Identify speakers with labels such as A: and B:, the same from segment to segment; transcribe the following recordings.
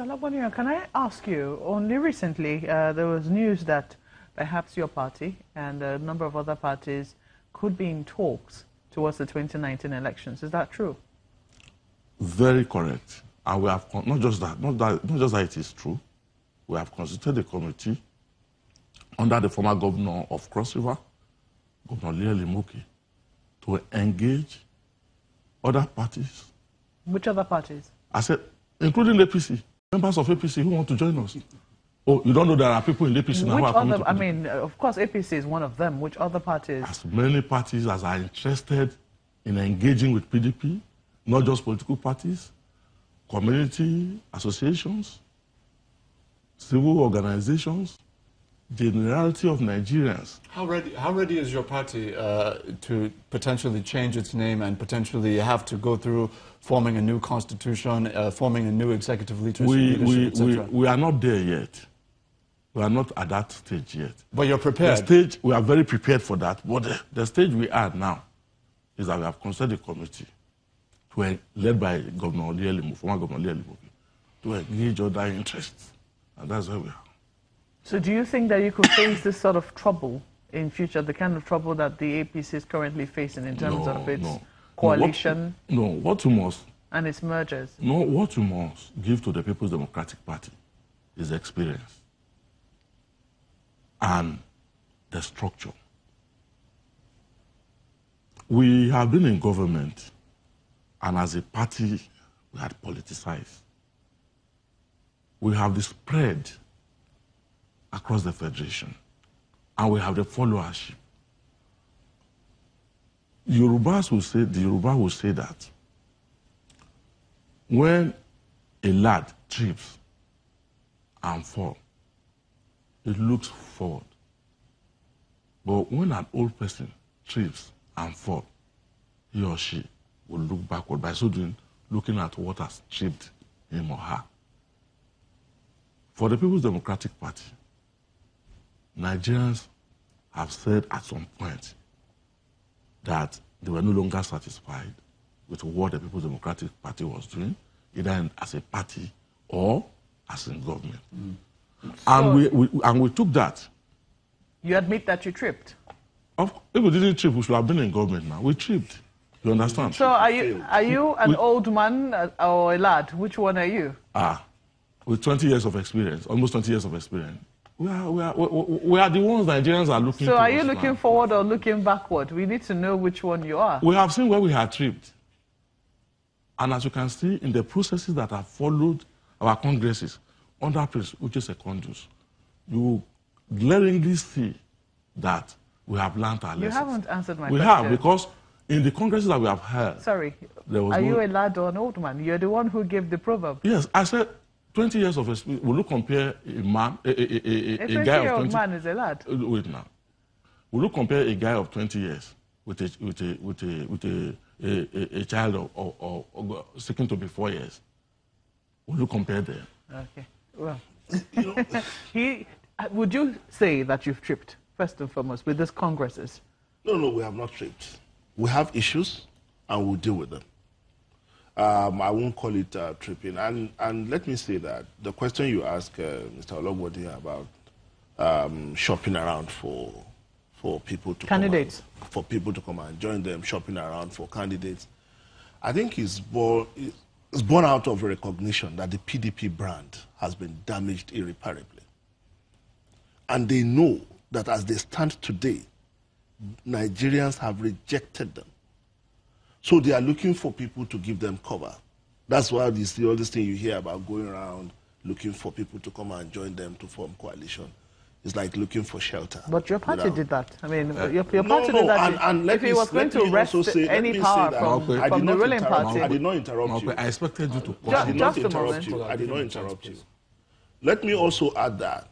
A: Ologbondiyan, can I ask you, only recently there was news that perhaps your party and a number of other parties could be in talks towards the 2019 elections. Is that true?
B: Very correct. And we have, not just that it is true, we have constituted a committee under the former governor of Cross River, Governor Limoki, to engage other parties.
A: Which other parties?
B: I said, including APC, members of APC who want to join us. Oh, you don't know there are people in APC now who are coming to...
A: I mean, of course, APC is one of them. Which other parties?
B: As many parties as are interested in engaging with PDP, not just political parties, community associations, civil organizations, the generality of Nigerians.
C: How ready is your party to potentially change its name and potentially have to go through forming a new constitution, forming a new executive leadership, etc.?
B: We are not there yet. We are not at that stage yet.
C: But you're prepared?
B: The stage, we are very prepared for that. But the stage we are now is that we have constituted a committee led by Governor Limoki, former Governor Limoki, to engage other interests. And that's where we are.
A: So do you think that you could face this sort of trouble in future, the kind of trouble that the APC is currently facing in terms of its coalition?
B: What you must...
A: And its mergers?
B: No, what you must give to the People's Democratic Party is experience and the structure. We have been in government, and as a party, we had politicized. We have the spread across the federation, and we have the followership. The Yoruba will say that when a lad trips and falls, it looks forward. But when an old person trips and falls, he or she will look backward, by so doing, looking at what has tripped him or her. For the People's Democratic Party, Nigerians have said at some point that they were no longer satisfied with what the People's Democratic Party was doing, either as a party or as in government. And we took that.
A: You admit that you tripped?
B: If we didn't trip, we should have been in government now. We tripped. You understand?
A: So are you an old man or a lad? Which one are you?
B: With 20 years of experience, almost 20 years of experience. We are the ones Nigerians are looking
A: So are you looking forward or looking backward? We need to know which one you are.
B: We have seen where we have tripped. And as you can see, in the processes that have followed our congresses, under Prince Uche Secondus, you glaringly see that we have learned our lessons.
A: You haven't answered my question.
B: We have, because in the congresses that we have held...
A: Sorry, are you a lad or an old man? You're the one who gave the proverb.
B: Yes, I said 20 years of experience. Will you compare a man, a guy of 20...
A: man is a lad.
B: Wait now. Will you compare a guy of 20 years with a child of seeking to be 4 years? Will you compare them?
A: Okay. Well, would you say that you've tripped, first and foremost, with these congresses?
D: No, we have not tripped. We have issues, and we'll deal with them. I won't call it tripping. And let me say that the question you asked Mr. Ologbondiyan about shopping around for people to
A: candidates,
D: for people to come and join them, shopping around for candidates, I think it's born out of a recognition that the PDP brand has been damaged irreparably. And they know that as they stand today, Nigerians have rejected them. So they are looking for people to give them cover. That's why you see all this thing you hear about going around looking for people to come and join them to form coalition. It's like looking for shelter.
A: But your party did that. I mean, your party did that.
D: And
A: if it was going to wrest any power from the ruling party...
D: I did not interrupt you.
B: I expected you to...
D: I did not interrupt you. Let me also add that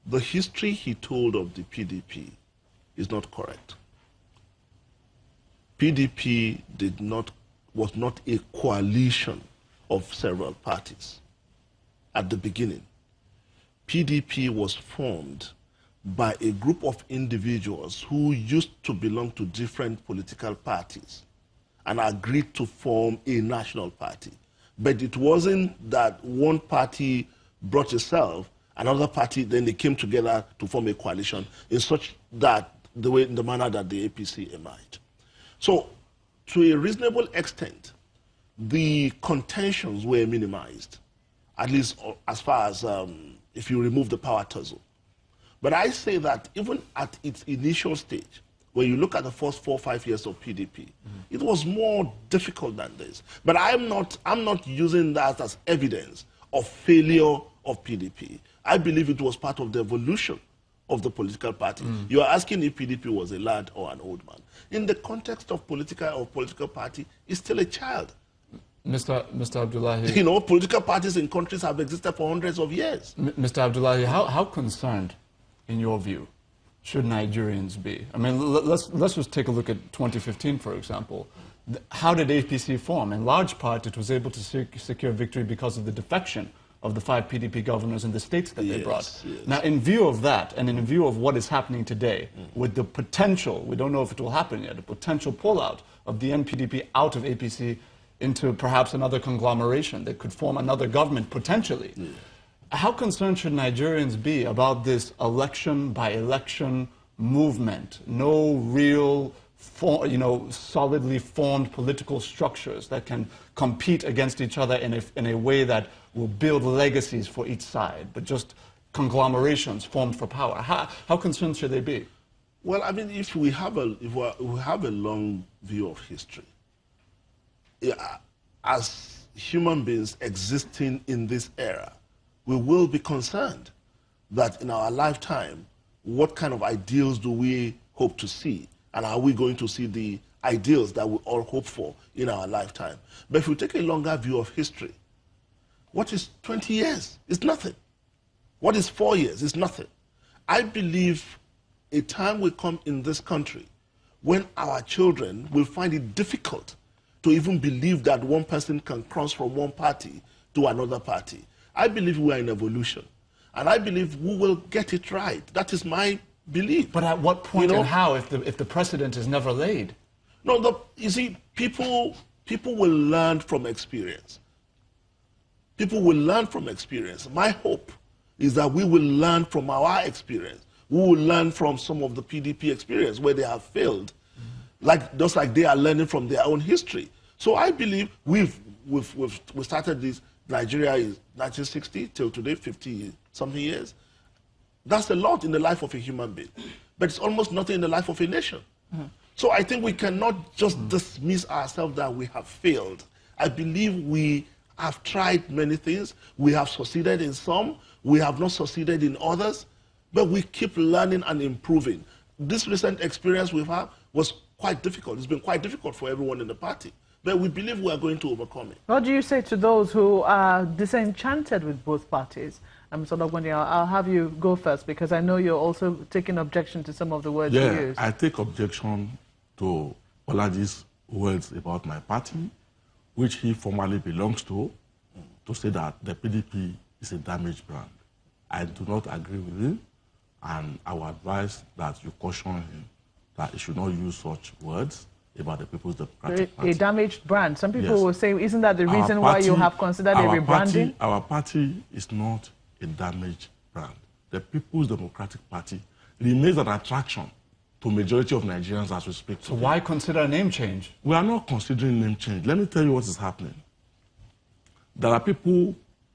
D: the history he told of the PDP is not correct. PDP was not a coalition of several parties at the beginning. PDP was formed by a group of individuals who used to belong to different political parties and agreed to form a national party. But it wasn't that one party brought itself, another party, then they came together to form a coalition in such that in the manner that the APC emerged. So, to a reasonable extent, the contentions were minimized, at least as far as if you remove the power tussle. But I say that even at its initial stage, when you look at the first 4 or 5 years of PDP, it was more difficult than this. But I'm not using that as evidence of failure of PDP. I believe it was part of the evolution of the political party. You are asking if PDP was a lad or an old man. In the context of political party, it's still a child.
C: Mr. Abdullahi.
D: You know, political parties in countries have existed for hundreds of years.
C: Mr. Abdullahi, how concerned, in your view, should Nigerians be? I mean, let's just take a look at 2015, for example. How did APC form? In large part, it was able to secure victory because of the defection of the 5 PDP governors in the states that they brought. Yes. Now, in view of that, and in view of what is happening today, with the potential, we don't know if it will happen yet, the potential pullout of the NPDP out of APC into perhaps another conglomeration that could form another government, potentially. How concerned should Nigerians be about this election-by-election movement? No real, solidly formed political structures that can compete against each other in a way that will build legacies for each side, but just conglomerations formed for power. How concerned should they be?
D: Well, I mean, if we have a long view of history, as human beings existing in this era, we will be concerned that in our lifetime, what kind of ideals do we hope to see? And are we going to see the ideals that we all hope for in our lifetime? But if we take a longer view of history, what is 20 years? It's nothing. What is 4 years? It's nothing. I believe a time will come in this country when our children will find it difficult to even believe that one person can cross from one party to another party. I believe we are in evolution, and I believe we will get it right. That is my belief.
C: But at what point and how, if the precedent is never laid?
D: No, you see, people will learn from experience. People will learn from experience. My hope is that we will learn from our experience. We will learn from some of the PDP experience where they have failed, just like they are learning from their own history. So I believe we started this. Nigeria is 1960 till today, 50-something years. That's a lot in the life of a human being, but it's almost nothing in the life of a nation. So I think we cannot just dismiss ourselves that we have failed. I believe we have tried many things. We have succeeded in some. We have not succeeded in others, but we keep learning and improving. This recent experience we've had was quite difficult. It's been quite difficult for everyone in the party. But we believe we are going to overcome it.
A: What do you say to those who are disenchanted with both parties? Mr. Ologbondiyan, I'll have you go first because I know you're also taking objection to some of the words you use.
B: I take objection to Olaji's words about my party, which he formerly belongs to say that the PDP is a damaged brand. I do not agree with him, and I would advise that you caution him that he should not use such words about the People's Democratic Party.
A: A damaged brand. Some people will say, isn't that the reason why you have considered a rebranding?
B: Our party is not a damaged brand. The People's Democratic Party remains an attraction to majority of Nigerians as we speak.
C: So why consider a name change?
B: We are not considering name change. Let me tell you what is happening. There are people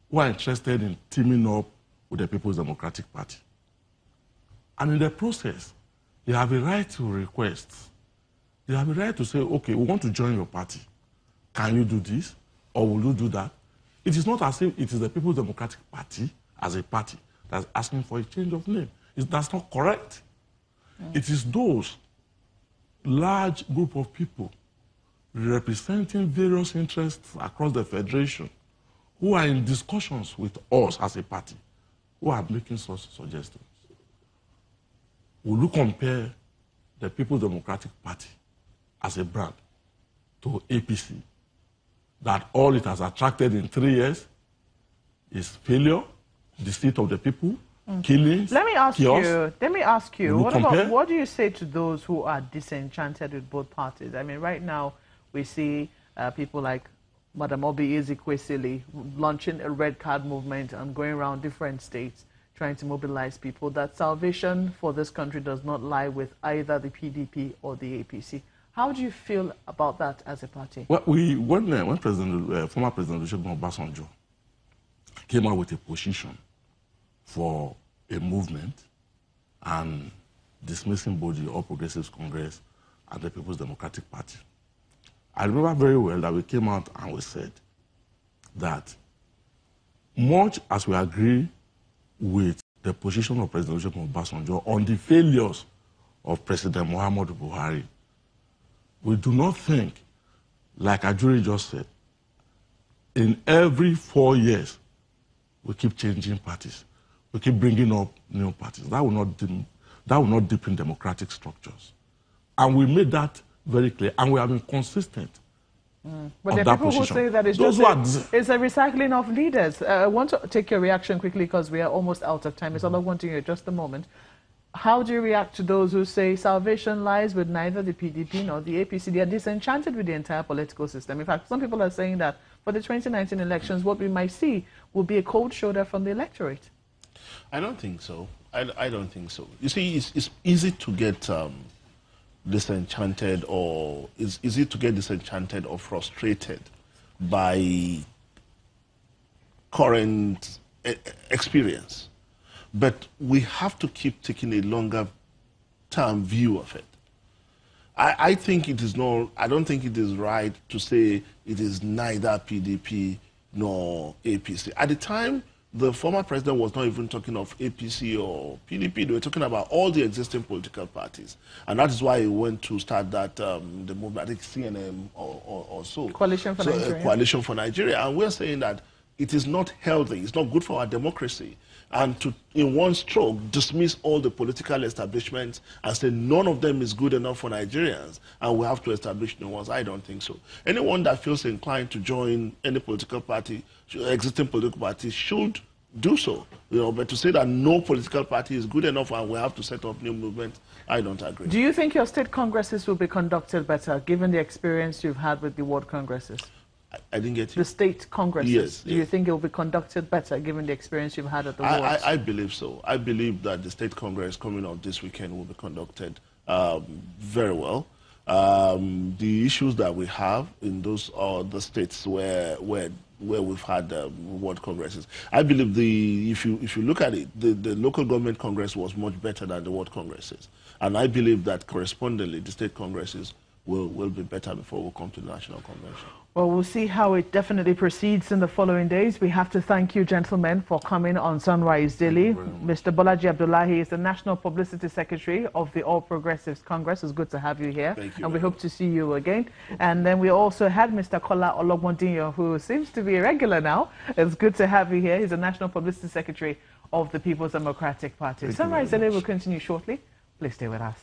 B: who are interested in teaming up with the People's Democratic Party. And in the process, they have a right to request. They have a right to say, okay, we want to join your party. Can you do this? Or will you do that? It is not as if it is the People's Democratic Party as a party that's asking for a change of name. That's not correct. It is those large group of people representing various interests across the federation who are in discussions with us as a party who are making such suggestions. Will you compare the People's Democratic Party as a brand to APC, that all it has attracted in 3 years is failure, deceit of the people, killings,
A: Let me ask you, what do you say to those who are disenchanted with both parties? I mean, right now we see people like Madam Obi Ezekwesili launching a red card movement and going around different states trying to mobilize people, that salvation for this country does not lie with either the PDP or the APC. How do you feel about that as a party?
B: Well, when former President Olusegun Obasanjo came out with a position for a movement and dismissing both the All Progressives Congress and the People's Democratic Party, I remember very well that we came out and we said that much as we agree with the position of President Olusegun Obasanjo on the failures of President Muhammadu Buhari, we do not think, like Ajuri just said, in every 4 years, we keep changing parties. We keep bringing up new parties. That will not deepen democratic structures. And we made that very clear, and we have been consistent.
A: But there are people who say that it's it's a recycling of leaders. I want to take your reaction quickly because we are almost out of time. It's Ologbondiyan, just a moment. How do you react to those who say salvation lies with neither the PDP nor the APC? They are disenchanted with the entire political system. In fact, some people are saying that for the 2019 elections, what we might see will be a cold shoulder from the electorate.
D: I don't think so. I don't think so. You see, it's easy to get disenchanted, or it's easy to get disenchanted or frustrated by current experience. But we have to keep taking a longer-term view of it. I think it is not. I don't think it is right to say it is neither PDP nor APC. At the time, the former president was not even talking of APC or PDP. They were talking about all the existing political parties, and that is why he went to start that the movement, I think CNM or so.
A: Coalition for Nigeria.
D: Coalition for Nigeria, and we're saying that it is not healthy. It's not good for our democracy. And to, in one stroke, dismiss all the political establishments and say none of them is good enough for Nigerians and we have to establish new ones, I don't think so. Anyone that feels inclined to join any political party, existing political party, should do so. But to say that no political party is good enough and we have to set up new movements, I don't agree.
A: Do you think your state congresses will be conducted better, given the experience you've had with the world congresses?
D: I didn't get you.
A: The state congresses.
D: Yes.
A: Do you think it will be conducted better given the experience you've had at the wards?
D: I believe so. I believe that the state congress coming up this weekend will be conducted very well. The issues that we have in those are the states where we've had world congresses. I believe if you look at it, the local government congress was much better than the world congresses, and I believe that correspondingly the state congresses will be better before we come to the national convention.
A: Well, we'll see how it definitely proceeds in the following days. We have to thank you, gentlemen, for coming on Sunrise Daily. Mr. Bolaji Abdullahi is the National Publicity Secretary of the All Progressives Congress. It's good to have you here.
D: Thank you.
A: And we hope to see you again. And then we also had Mr. Kola Ologbondiyan, who seems to be a regular now. It's good to have you here. He's the National Publicity Secretary of the People's Democratic Party. Sunrise Daily will continue shortly. Please stay with us.